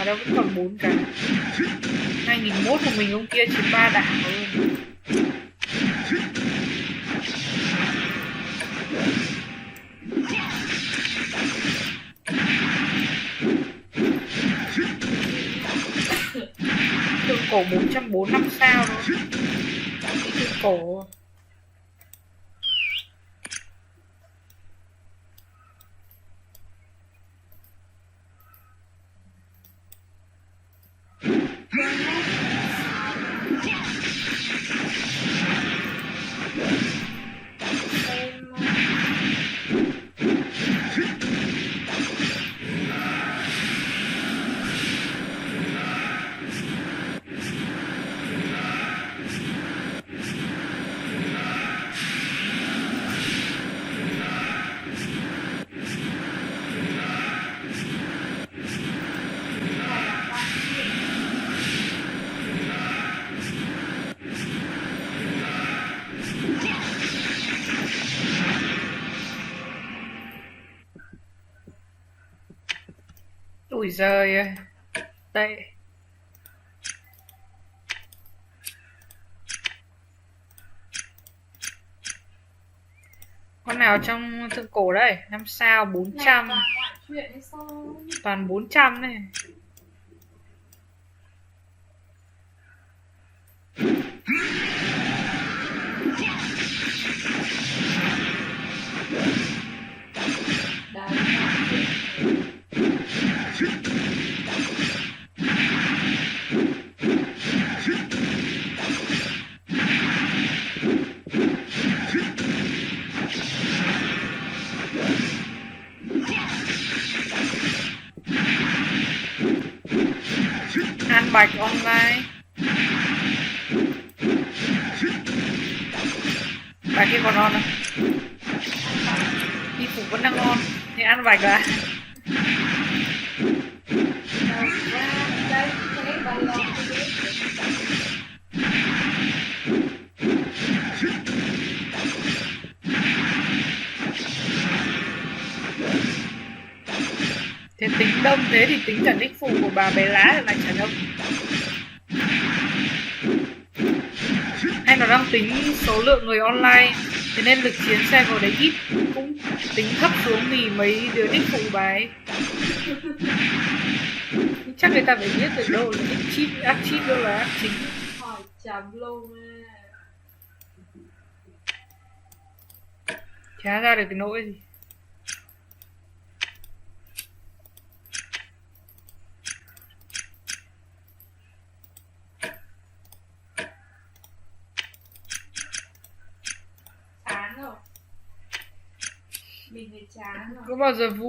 đâu, vẫn còn 4 cái. 2001 của mình ông kia chỉ 3 đảo thôi. Thượng cổ 445 sao thôi. Thượng cổ. Ui giời ơi. Đây. Con nào trong thượng cổ đây? 5 sao 400. Toàn 400 này. An Bạch online. Bài kia còn ngon không? Y phục vẫn đang ngon. Thì An Bạch à? Thế tính đông thế thì tính cả nick phụ của bà bé lá là chả đông. Hay nó đang tính số lượng người online, thế nên lực chiến xe vào đấy ít, cũng tính thấp xuống vì mấy đứa nick phụ bà ấy. Chắc người ta phải biết được đâu là nick cheat, ác cheat đâu là ác chính. Hỏi chấm luôn à. Chả ra được cái nỗi gì. Chán rồi. Mình thì chán rồi. Có bao giờ vui